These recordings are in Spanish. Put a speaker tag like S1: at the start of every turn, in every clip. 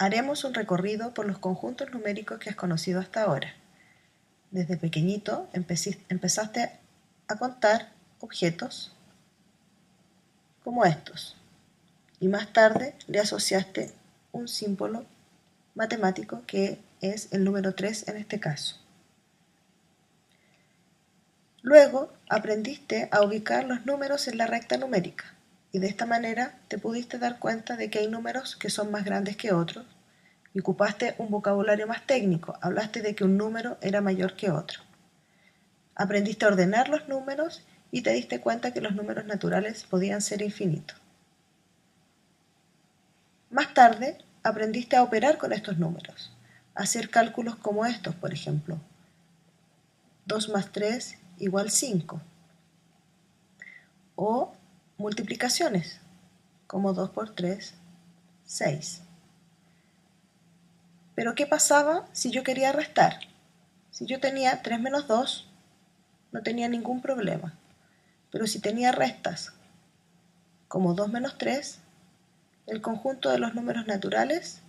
S1: haremos un recorrido por los conjuntos numéricos que has conocido hasta ahora. Desde pequeñito empezaste a contar objetos como estos y más tarde le asociaste un símbolo matemático que es el número 3 en este caso. Luego aprendiste a ubicar los números en la recta numérica y de esta manera te pudiste dar cuenta de que hay números que son más grandes que otros y ocupaste un vocabulario más técnico, hablaste de que un número era mayor que otro. Aprendiste a ordenar los números y te diste cuenta que los números naturales podían ser infinitos. Más tarde aprendiste a operar con estos números, a hacer cálculos como estos, por ejemplo. 2 más 3 igual 5. O multiplicaciones, como 2 por 3, 6. Pero ¿qué pasaba si yo quería restar? Si yo tenía 3 menos 2, no tenía ningún problema. Pero si tenía restas, como 2 menos 3, el conjunto de los números naturales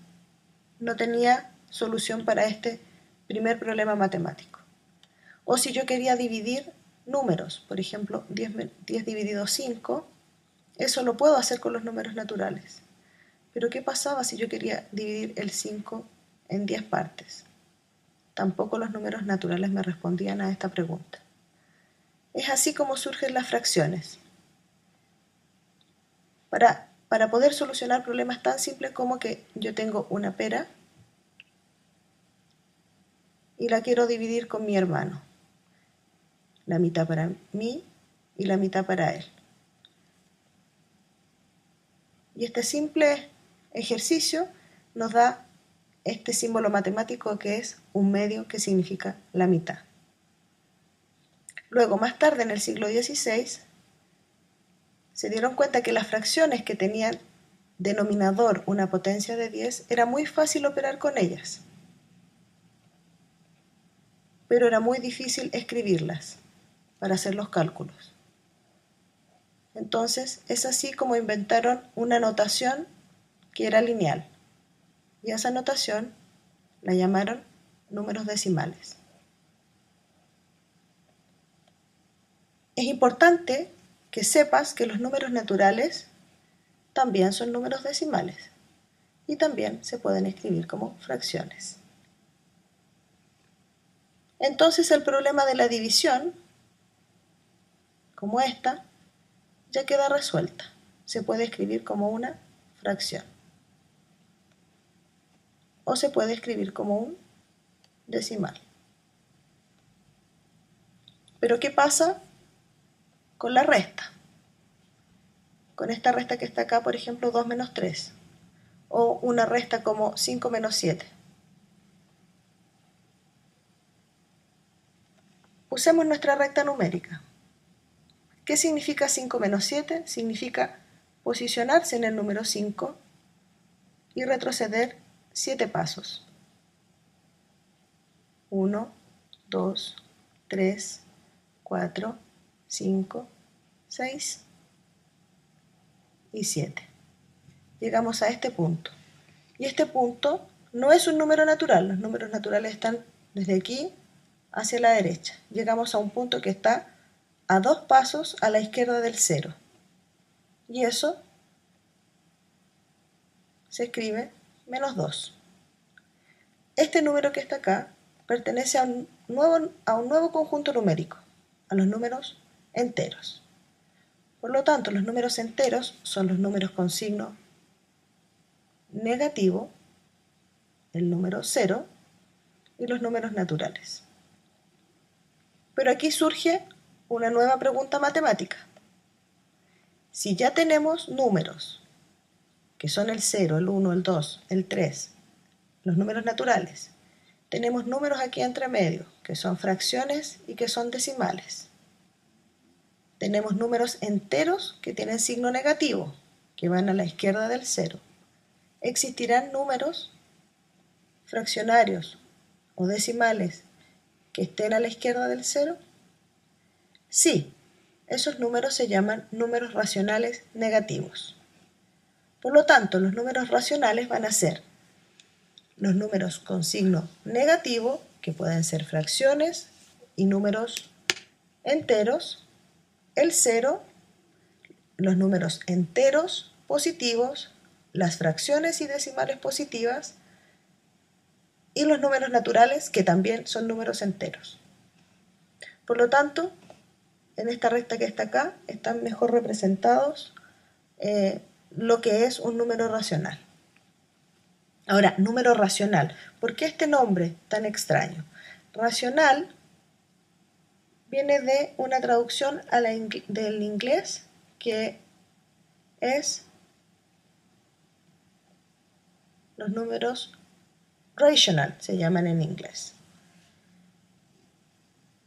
S1: no tenía solución para este primer problema matemático. O si yo quería dividir números, por ejemplo, 10 dividido 5, eso lo puedo hacer con los números naturales. Pero ¿qué pasaba si yo quería dividir el 5 en 10 partes? Tampoco los números naturales me respondían a esta pregunta. Es así como surgen las fracciones. Para poder solucionar problemas tan simples como que yo tengo una pera y la quiero dividir con mi hermano. La mitad para mí y la mitad para él. Y este simple ejercicio nos da este símbolo matemático que es un medio, que significa la mitad. Luego, más tarde, en el siglo XVI, se dieron cuenta que las fracciones que tenían denominador una potencia de 10 era muy fácil operar con ellas, pero era muy difícil escribirlas para hacer los cálculos. Entonces, es así como inventaron una notación que era lineal, y a esa notación la llamaron números decimales. Es importante que sepas que los números naturales también son números decimales y también se pueden escribir como fracciones. Entonces el problema de la división, como esta, ya queda resuelta. Se puede escribir como una fracción o se puede escribir como un decimal. Pero ¿qué pasa con la resta? Con esta resta que está acá, por ejemplo, 2 menos 3, o una resta como 5 menos 7. Usemos nuestra recta numérica. ¿Qué significa 5 menos 7? Significa posicionarse en el número 5 y retroceder 7 pasos. 1, 2, 3, 4, 5, 6 y 7. Llegamos a este punto. Y este punto no es un número natural. Los números naturales están desde aquí hacia la derecha. Llegamos a un punto que está a 2 pasos a la izquierda del 0. Y eso se escribe menos 2. Este número que está acá pertenece a un nuevo conjunto numérico, a los números enteros. Por lo tanto, los números enteros son los números con signo negativo, el número 0 y los números naturales. Pero aquí surge una nueva pregunta matemática. Si ya tenemos números, que son el 0, el 1, el 2, el 3, los números naturales, tenemos números aquí entre medio, que son fracciones y que son decimales. Tenemos números enteros que tienen signo negativo, que van a la izquierda del 0. ¿Existirán números fraccionarios o decimales que estén a la izquierda del 0? Sí, esos números se llaman números racionales negativos. Por lo tanto, los números racionales van a ser los números con signo negativo, que pueden ser fracciones y números enteros, el 0, los números enteros positivos, las fracciones y decimales positivas y los números naturales, que también son números enteros. Por lo tanto, en esta recta que está acá están mejor representados lo que es un número racional. Ahora, número racional. ¿Por qué este nombre tan extraño? Racional viene de una traducción del inglés que es los números rational, se llaman en inglés.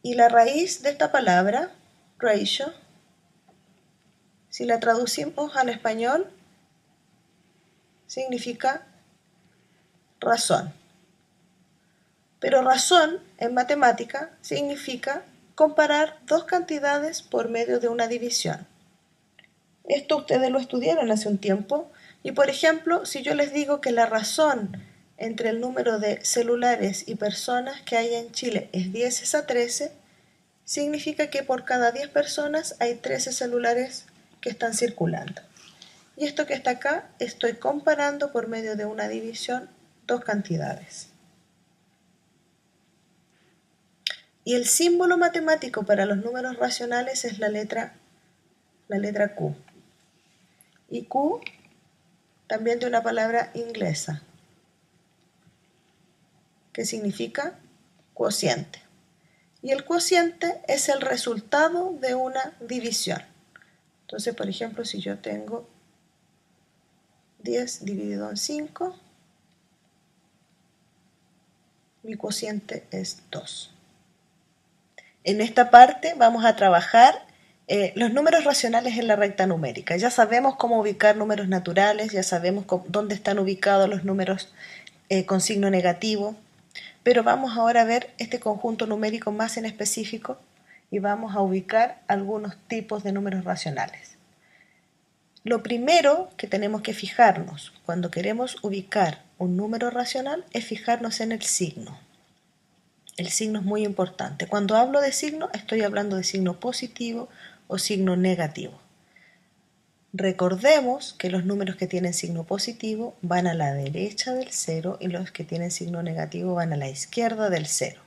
S1: Y la raíz de esta palabra, ratio, si la traducimos al español, significa razón. Pero razón en matemática significa comparar dos cantidades por medio de una división. Esto ustedes lo estudiaron hace un tiempo y, por ejemplo, si yo les digo que la razón entre el número de celulares y personas que hay en Chile es 10⁻13, significa que por cada 10 personas hay 13 celulares que están circulando. Y esto que está acá, estoy comparando por medio de una división dos cantidades. Y el símbolo matemático para los números racionales es la letra Q. Y Q también de una palabra inglesa que significa cociente. Y el cociente es el resultado de una división. Entonces, por ejemplo, si yo tengo 10 dividido en 5, mi cociente es 2. En esta parte vamos a trabajar los números racionales en la recta numérica. Ya sabemos cómo ubicar números naturales, ya sabemos dónde están ubicados los números con signo negativo, pero vamos ahora a ver este conjunto numérico más en específico y vamos a ubicar algunos tipos de números racionales. Lo primero que tenemos que fijarnos cuando queremos ubicar un número racional es fijarnos en el signo. El signo es muy importante. Cuando hablo de signo, estoy hablando de signo positivo o signo negativo. Recordemos que los números que tienen signo positivo van a la derecha del 0 y los que tienen signo negativo van a la izquierda del 0.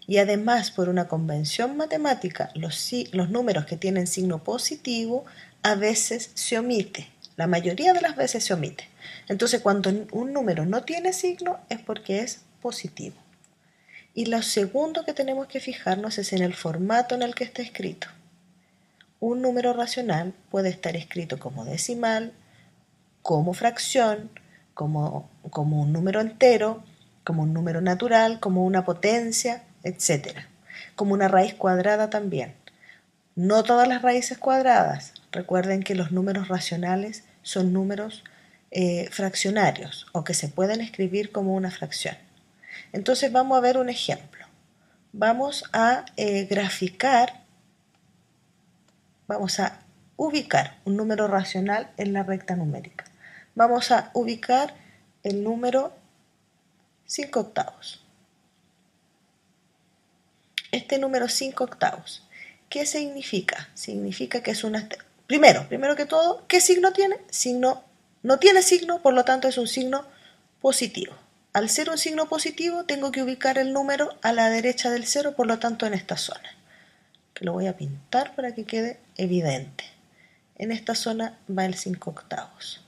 S1: Y además, por una convención matemática, los números que tienen signo positivo a veces se omite. La mayoría de las veces se omite. Entonces, cuando un número no tiene signo es porque es positivo. Y lo segundo que tenemos que fijarnos es en el formato en el que está escrito. Un número racional puede estar escrito como decimal, como fracción, como un número entero, como un número natural, como una potencia, etc. Como una raíz cuadrada también. No todas las raíces cuadradas. Recuerden que los números racionales son números fraccionarios o que se pueden escribir como una fracción. Entonces vamos a ver un ejemplo. Vamos a graficar, vamos a ubicar un número racional en la recta numérica. Vamos a ubicar el número 5/8. Este número 5/8, ¿qué significa? Significa que es una... Primero que todo, ¿qué signo tiene? No tiene signo, por lo tanto es un signo positivo. Al ser un signo positivo, tengo que ubicar el número a la derecha del 0, por lo tanto en esta zona. Que lo voy a pintar para que quede evidente. En esta zona va el 5/8.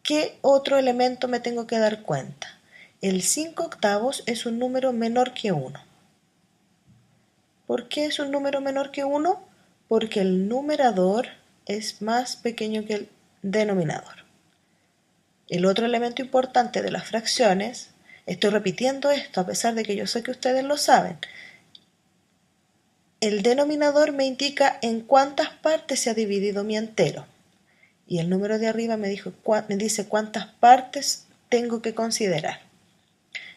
S1: ¿Qué otro elemento me tengo que dar cuenta? El 5/8 es un número menor que 1. ¿Por qué es un número menor que 1? Porque el numerador es más pequeño que el denominador. El otro elemento importante de las fracciones, estoy repitiendo esto a pesar de que yo sé que ustedes lo saben, el denominador me indica en cuántas partes se ha dividido mi entero y el número de arriba me dice cuántas partes tengo que considerar.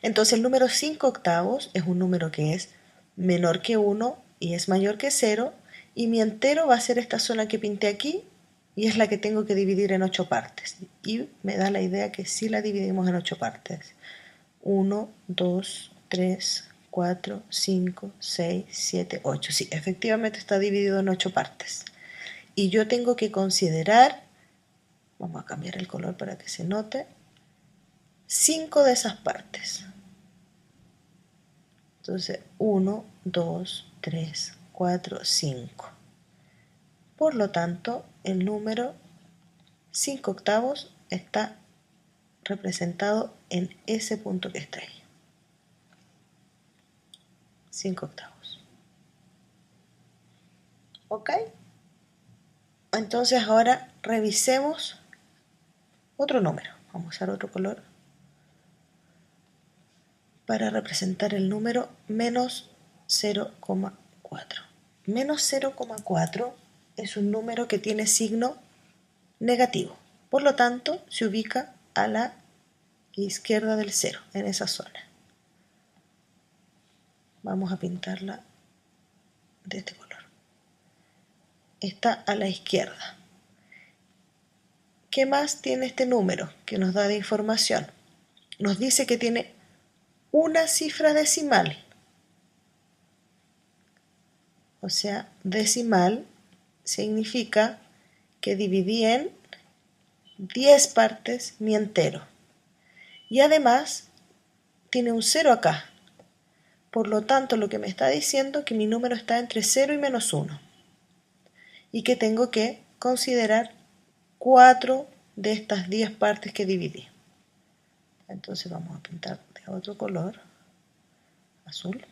S1: Entonces el número 5/8 es un número que es menor que 1 y es mayor que 0 y mi entero va a ser esta zona que pinté aquí y es la que tengo que dividir en 8 partes. Y me da la idea que sí la dividimos en 8 partes. 1, 2, 3, 4, 5, 6, 7, 8. Sí, efectivamente está dividido en 8 partes. Y yo tengo que considerar, vamos a cambiar el color para que se note, 5 de esas partes. Entonces, 1, 2, 3, 4, 5. Por lo tanto, el número 5 octavos está representado en ese punto que está ahí. 5 octavos. ¿Ok? Entonces ahora revisemos otro número. Vamos a usar otro color para representar el número menos 0,4. Menos 0,4 es un número que tiene signo negativo. Por lo tanto, se ubica a la izquierda del 0, en esa zona. Vamos a pintarla de este color. Está a la izquierda. ¿Qué más tiene este número que nos da de información? Nos dice que tiene una cifra decimal. O sea, decimal significa que dividí en 10 partes mi entero. Y además tiene un 0 acá. Por lo tanto, lo que me está diciendo es que mi número está entre 0 y menos 1. Y que tengo que considerar 4 de estas 10 partes que dividí. Entonces vamos a pintar de otro color, azul.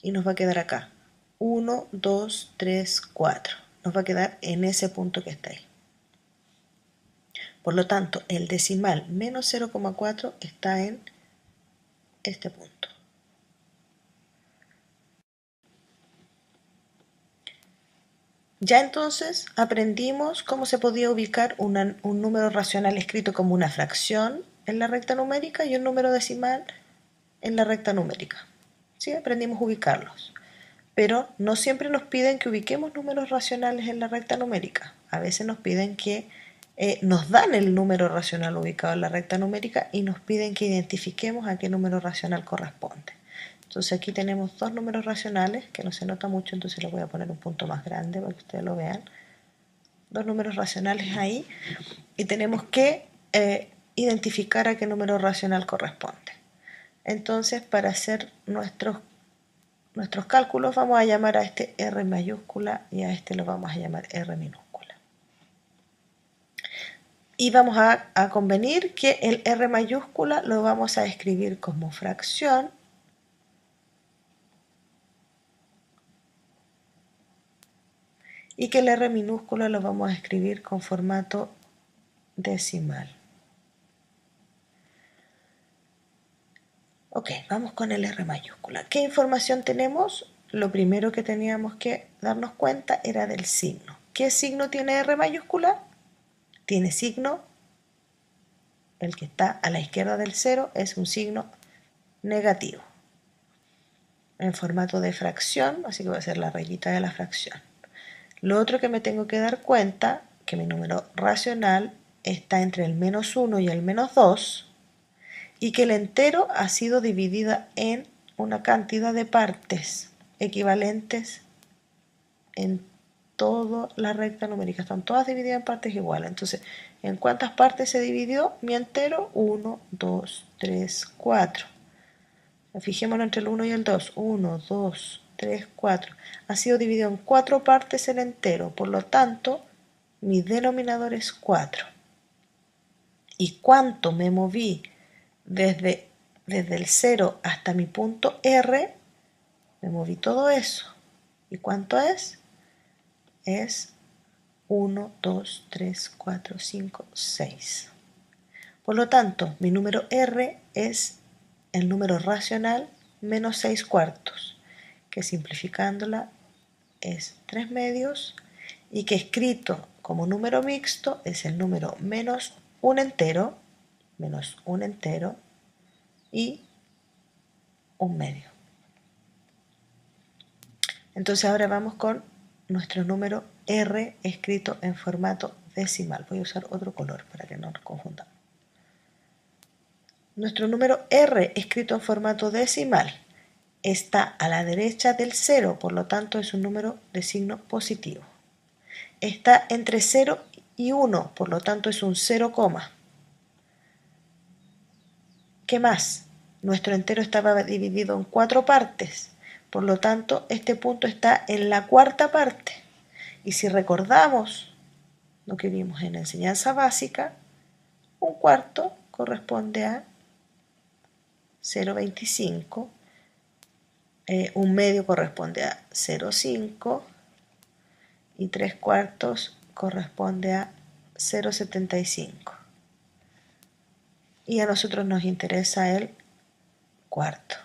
S1: Y nos va a quedar acá. 1, 2, 3, 4. Nos va a quedar en ese punto que está ahí. Por lo tanto, el decimal menos 0,4 está en este punto. Ya entonces aprendimos cómo se podía ubicar un número racional escrito como una fracción en la recta numérica y un número decimal en la recta numérica. ¿Sí? Aprendimos a ubicarlos. Pero no siempre nos piden que ubiquemos números racionales en la recta numérica. A veces nos piden que nos dan el número racional ubicado en la recta numérica y nos piden que identifiquemos a qué número racional corresponde. Entonces aquí tenemos dos números racionales, que no se nota mucho, entonces les voy a poner un punto más grande para que ustedes lo vean. Dos números racionales ahí y tenemos que identificar a qué número racional corresponde. Entonces, para hacer nuestros cálculos vamos a llamar a este R mayúscula y a este lo vamos a llamar R minúscula. Y vamos a convenir que el R mayúscula lo vamos a escribir como fracción y que el R minúscula lo vamos a escribir con formato decimal. Ok, vamos con el R mayúscula. ¿Qué información tenemos? Lo primero que teníamos que darnos cuenta era del signo. ¿Qué signo tiene R mayúscula? Tiene signo, el que está a la izquierda del 0 es un signo negativo en formato de fracción, así que va a ser la rayita de la fracción. Lo otro que me tengo que dar cuenta, que mi número racional está entre el menos 1 y el menos 2 y que el entero ha sido dividido en una cantidad de partes equivalentes en toda la recta numérica. Están todas divididas en partes iguales. Entonces, ¿en cuántas partes se dividió mi entero? 1, 2, 3, 4. Fijémonos entre el 1 y el 2. 1, 2, 3, 4. Ha sido dividido en 4 partes el entero. Por lo tanto, mi denominador es 4. ¿Y cuánto me moví desde el 0 hasta mi punto R? Me moví todo eso. ¿Y cuánto es? Es 1, 2, 3, 4, 5, 6. Por lo tanto, mi número R es el número racional menos 6 cuartos, que simplificándola es 3 medios y que escrito como número mixto es el número menos un entero y un medio. Entonces ahora vamos con nuestro número R escrito en formato decimal. Voy a usar otro color para que no nos confundamos. Nuestro número R escrito en formato decimal está a la derecha del 0, por lo tanto es un número de signo positivo. Está entre 0 y 1, por lo tanto es un 0, ¿qué más? Nuestro entero estaba dividido en 4 partes, por lo tanto este punto está en la cuarta parte. Y si recordamos lo que vimos en la enseñanza básica, un cuarto corresponde a 0,25, un medio corresponde a 0,5 y 3 cuartos corresponde a 0,75. Y a nosotros nos interesa el cuarto.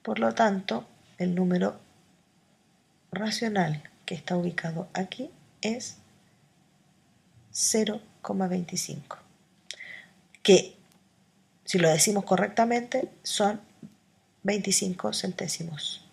S1: Por lo tanto, el número racional que está ubicado aquí es 0,25, que si lo decimos correctamente son 25 centésimos.